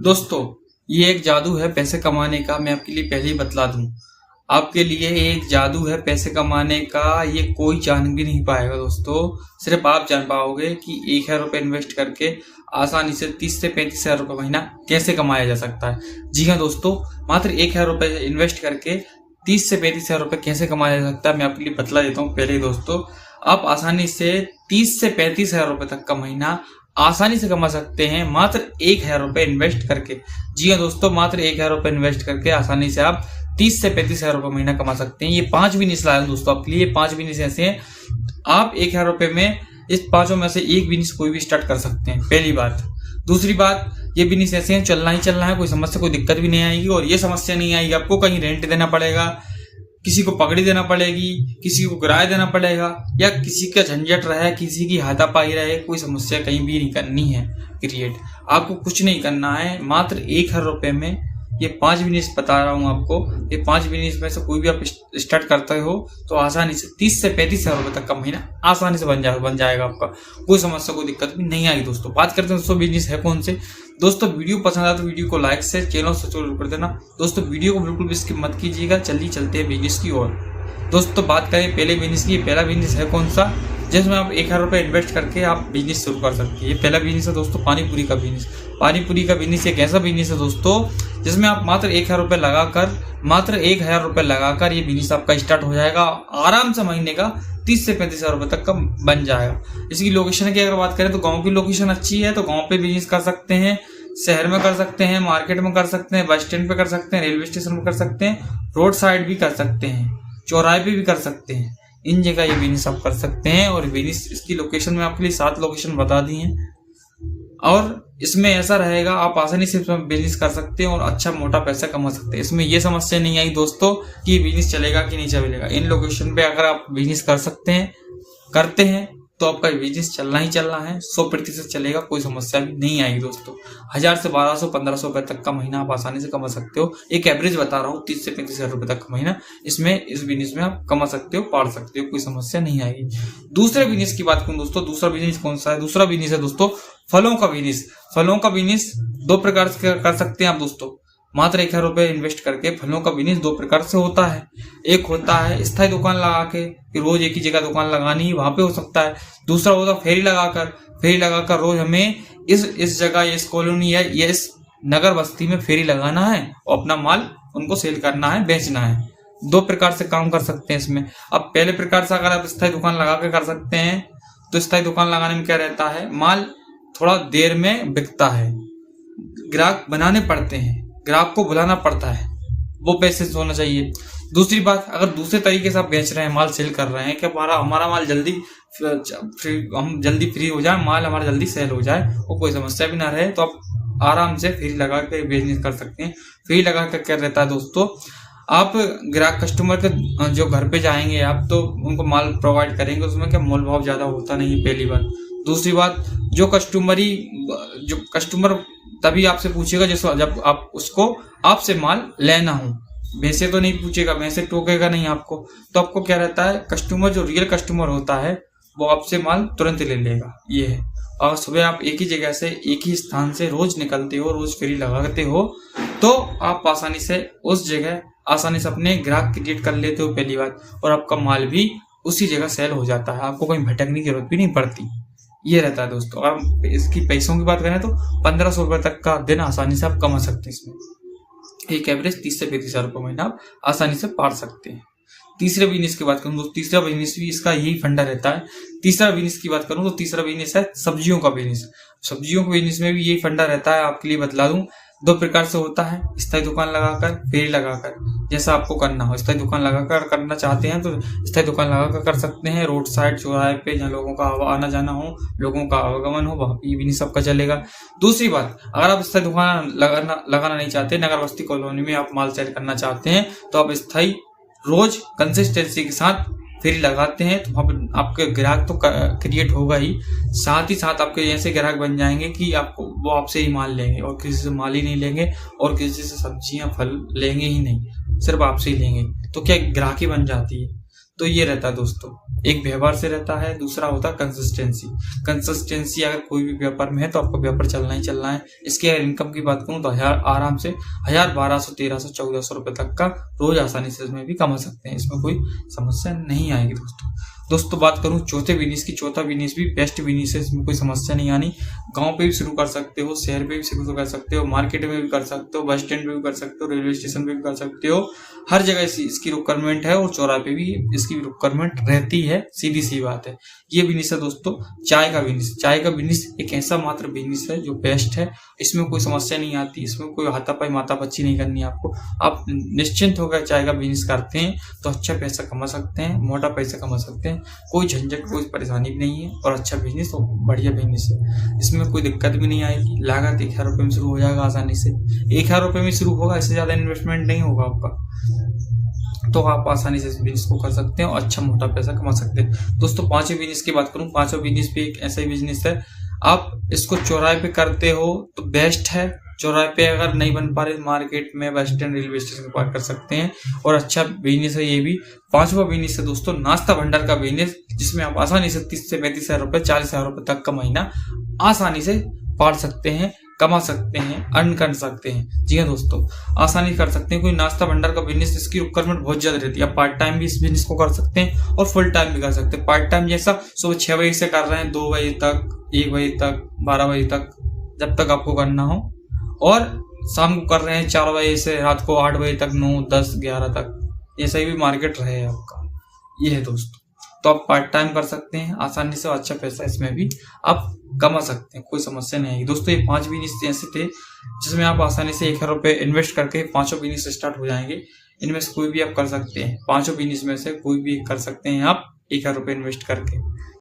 दोस्तों, ये एक जादू है पैसे कमाने का। मैं आपके लिए पहले ही बतला दूं, आपके लिए एक जादू है पैसे कमाने का। ये कोई जान भी नहीं पाएगा दोस्तों, सिर्फ आप जान पाओगे कि 1,000 रुपये इन्वेस्ट करके आसानी से 30 से 35 हजार रुपये महीना कैसे कमाया जा सकता है। जी हाँ दोस्तों, मात्र 1,000 रुपये इन्वेस्ट करके 30 से 35 हजार रुपये कैसे कमाया जा सकता है, मैं आपके लिए बतला देता हूँ। पहले दोस्तों, आप आसानी से 30 से 35 हजार रुपये तक का महीना आसानी से कमा सकते हैं मात्र 1,000 रुपये इन्वेस्ट करके। जी हाँ दोस्तों, मात्र 1,000 रुपये इन्वेस्ट करके आसानी से आप 30 से 35 हजार रुपये महीना कमा सकते हैं। ये 5 बिजनेस लाया दोस्तों आपके लिए। 5 बिजनेस ऐसे हैं, आप 1,000 रुपये में इस 5 में से एक बिजनेस कोई भी स्टार्ट कर सकते हैं। पहली बात। दूसरी बात, ये बिजनेस ऐसे हैं, चलना ही चलना है, कोई समस्या कोई दिक्कत भी नहीं आएगी। और ये समस्या नहीं आएगी आपको कहीं रेंट देना पड़ेगा, किसी को पगड़ी देना पड़ेगी, किसी को किराया देना पड़ेगा, या किसी का झंझट रहे, किसी की हाथापाई रहे, कोई समस्या कहीं भी नहीं करनी है क्रिएट। आपको कुछ नहीं करना है, मात्र 1,000 रुपये में ये 5 बिजनेस बता रहा हूँ आपको। ये 5 बिजनेस में से कोई भी आप स्टार्ट करते हो तो आसानी से 30 से 35 हजार रुपये तक का महीना आसानी से बन जाएगा आपका। कोई समस्या कोई दिक्कत भी नहीं आएगी दोस्तों। बात करते हैं दोस्तों बिजनेस है कौन से। दोस्तों, वीडियो पसंद आया तो वीडियो को लाइक से चैनल सब्सक्राइब कर देना दोस्तों। वीडियो को बिल्कुल भी स्किप मत कीजिएगा। चलिए चलते हैं बिजनेस की ओर। दोस्तों, बात करें पहले बिजनेस की। पहला बिजनेस है कौन सा, जिसमें आप 1,000 रुपये इन्वेस्ट करके आप बिजनेस शुरू कर सकते हैं। ये पहला बिजनेस है दोस्तों, पानीपुरी का बिजनेस। पानीपुरी का बिजनेस एक ऐसा बिजनेस है दोस्तों, जिसमें आप मात्र 1,000 रुपये लगाकर ये बिजनेस आपका स्टार्ट हो जाएगा। आराम से महीने का 30 से 35 हजार रुपये तक का बन जाएगा। इसकी लोकेशन की अगर बात करें तो गाँव की लोकेशन अच्छी है तो गाँव पे बिजनेस कर सकते हैं, शहर में कर सकते हैं, मार्केट में कर सकते हैं, बस स्टैंड पे कर सकते हैं, रेलवे स्टेशन पे कर सकते हैं, रोड साइड भी कर सकते हैं, चौराहे पे भी कर सकते हैं। इन जगह ये बिजनेस आप कर सकते हैं। और बिजनेस इसकी लोकेशन में आपके लिए 7 लोकेशन बता दी हैं। और इसमें ऐसा रहेगा, आप आसानी से इसमें बिजनेस कर सकते हैं और अच्छा मोटा पैसा कमा सकते हैं। इसमें ये समस्या नहीं आई दोस्तों कि बिजनेस चलेगा कि नहीं चलेगा। इन लोकेशन पे अगर आप बिजनेस करते हैं तो आपका बिजनेस चलना ही चलना है, 100% चलेगा, कोई समस्या भी नहीं आएगी दोस्तों। 1,000 से 1,200 1,500 रुपए तक का महीना आप आसानी से कमा सकते हो। एक एवरेज बता रहा हूँ, 30 से 35 हजार रुपए तक का महीना इस बिजनेस में आप कमा सकते हो, पाल सकते हो, कोई समस्या नहीं आएगी। दूसरे बिजनेस की बात करूँ दोस्तों, दूसरा बिजनेस कौन सा है। दूसरा बिजनेस है दोस्तों फलों का बिजनेस। फलों का बिजनेस 2 प्रकार से कर सकते हैं आप दोस्तों। मात्र 1,000 रुपये इन्वेस्ट करके फलों का बिजनेस 2 प्रकार से होता है। एक होता है स्थायी दुकान लगा के, कि रोज एक ही जगह दुकान लगानी, वहां पे हो सकता है। दूसरा होता है फेरी लगाकर रोज हमें इस जगह, इस कॉलोनी या इस नगर बस्ती में फेरी लगाना है और अपना माल उनको सेल करना है, बेचना है। 2 प्रकार से काम कर सकते हैं इसमें। अब पहले प्रकार से अगर आप स्थायी दुकान लगा के कर सकते हैं तो स्थायी दुकान लगाने में क्या रहता है, माल थोड़ा देर में बिकता है, ग्राहक बनाने पड़ते हैं, ग्राहक को बुलाना पड़ता है, वो पैसे से होना चाहिए। दूसरी बात, अगर दूसरे तरीके से आप बेच रहे हैं, माल सेल कर रहे हैं कि हमारा माल हम जल्दी फ्री हो जाए, माल हमारा जल्दी सेल हो जाए और कोई समस्या भी ना रहे, तो आप आराम से फ्री लगा के बिजनेस कर सकते हैं। फ्री लगा कर क्या रहता है दोस्तों, आप ग्राहक कस्टमर के जो घर पे जाएंगे आप, तो उनको माल प्रोवाइड करेंगे, उसमें क्या मोल भाव ज्यादा होता नहीं, पहली बात। दूसरी बात, जो कस्टमर तभी आपसे पूछेगा जब आप उसको आपसे माल लेना हो, वैसे तो नहीं पूछेगा, वैसे टोकेगा नहीं आपको। तो आपको क्या रहता है, कस्टमर जो रियल कस्टमर होता है वो आपसे माल तुरंत ले लेगा, ये है। और सुबह आप एक ही जगह से, एक ही स्थान से रोज निकलते हो, रोज फेरी लगाते हो, तो आप आसानी से उस जगह आसानी से अपने ग्राहक क्रिएट कर लेते हो, पहली बात। और आपका माल भी उसी जगह सेल हो जाता है, आपको कहीं भटकने की जरूरत भी नहीं पड़ती। ये रहता है दोस्तों। और इसकी पैसों की बात करें तो 1,500 रुपए तक का दिन आसानी से आप कमा सकते हैं इसमें। एक एवरेज 30 से 35 हजार रुपये महीना आप आसानी से पार सकते हैं। तीसरे बिजनेस की बात करूँ तो तीसरा बिजनेस भी इसका यही फंडा रहता है। तीसरा बिजनेस की बात करूँ तो तीसरा बिजनेस है सब्जियों का बिजनेस। सब्जियों के बिजनेस में भी यही फंडा रहता है, आपके लिए बतला दूं। 2 प्रकार से होता है, स्थायी दुकान लगाकर, फेरी लगाकर। जैसा आपको करना हो, स्थायी दुकान लगाकर करना चाहते हैं तो स्थायी दुकान लगाकर कर सकते हैं, रोड साइड, चौराहे पे, जहाँ लोगों का आना जाना हो, लोगों का आवागमन हो, वहाँ ये बिजनेस आपका चलेगा। दूसरी बात, अगर आप स्थायी दुकान लगाना नहीं चाहते, नगर बस्ती कॉलोनी में आप माल सेल करना चाहते हैं, तो आप स्थायी रोज कंसिस्टेंसी के साथ फेरी लगाते हैं, तो वहाँ पर आपके ग्राहक तो क्रिएट होगा ही, साथ ही साथ आपके ऐसे ग्राहक बन जाएंगे कि वो आपसे ही माल लेंगे और किसी से माल ही नहीं लेंगे और किसी से सब्जियां फल लेंगे ही नहीं, सिर्फ आपसे ही लेंगे। तो क्या ग्राहकी बन जाती है। तो ये रहता है दोस्तों, एक व्यवहार से रहता है, दूसरा होता है कंसिस्टेंसी। अगर कोई भी व्यापार में है तो आपको व्यापार चलना ही चलना है। इसके अगर इनकम की बात करूं तो आराम से 1000, 1200, 1300, 1400 रुपए तक का रोज आसानी से इसमें भी कमा सकते हैं। इसमें कोई समस्या नहीं आएगी दोस्तों बात करूं चौथा बिजनेस भी बेस्ट बिजनेस है। इसमें कोई समस्या नहीं आनी। गांव पे भी शुरू कर सकते हो, शहर पे भी शुरू कर सकते हो, मार्केट में भी कर सकते हो, बस स्टैंड पे भी कर सकते हो, रेलवे स्टेशन पे भी कर सकते हो। हर जगह इसकी रिक्वायरमेंट है और चौराहे पे भी इसकी रिक्वायरमेंट रहती है। सीधी सी बात है। ये बिजनेस है दोस्तों चाय का बिजनेस एक ऐसा मात्र बिजनेस है जो बेस्ट है। इसमें कोई समस्या नहीं आती, इसमें कोई हाथापाई माथापच्ची नहीं करनी है आपको। आप निश्चिंत होकर चाय का बिजनेस करते हैं तो अच्छा पैसा कमा सकते हैं, मोटा पैसा कमा सकते हैं। कोई झंझट, कोई परेशानी भी नहीं है और अच्छा बिजनेस और बढ़िया बिजनेस है। इसमें कोई दिक्कत भी नहीं आएगी। लागत 1000 रुपए में शुरू हो जाएगा आसानी से। 1000 रुपए में शुरू होगा, इससे ज्यादा इन्वेस्टमेंट नहीं होगा आपका, तो आप आसानी से इस बिजनेस को कर सकते हैं और अच्छा मोटा पैसा कमा सकते हैं। दोस्तों पांचवें बिजनेस की बात करूं, पांचवा बिजनेस भी एक ऐसा ही बिजनेस है। आप इसको चौराहे पे करते हो तो बेस्ट है। चौराहे पे अगर नहीं बन पा रहे, मार्केट में, बस स्टैंड, रेलवे स्टेशन के पास कर सकते हैं और अच्छा बिजनेस है ये भी। पांचवा बिजनेस है दोस्तों नाश्ता भंडार का बिजनेस, जिसमें आप आसानी से 30 से 35 हजार रुपए, 40 हजार रुपए तक का महीना आसानी से पाल सकते हैं, कमा सकते हैं, अर्न कर सकते हैं। जी हाँ दोस्तों, आसानी कर सकते हैं। कोई नाश्ता भंडार का बिजनेस, इसकी रिक्वायरमेंट बहुत ज्यादा रहती है। आप पार्ट टाइम भी इस बिजनेस को कर सकते हैं और फुल टाइम भी कर सकते हैं। पार्ट टाइम जैसा सुबह 6 बजे से कर रहे हैं, 2 बजे तक, 1 बजे तक, 12 बजे तक, जब तक आपको करना हो, और शाम को कर रहे हैं 4 बजे से रात को 8 बजे तक, 9, 10, 11 तक, ऐसा ही भी मार्केट रहे आपका। ये है दोस्तों, तो आप पार्ट टाइम कर सकते हैं आसानी से और अच्छा पैसा इसमें भी आप कमा सकते हैं, कोई समस्या नहीं आएगी। दोस्तों ये 5 बिजनेस ऐसे थे जिसमें आप आसानी से 1000 रुपए इन्वेस्ट करके 5 बिजनेस स्टार्ट हो जाएंगे। इनमें से कोई भी आप कर सकते हैं, 5 बिजनेस में से कोई भी कर सकते हैं आप 1000 रुपए इन्वेस्ट करके।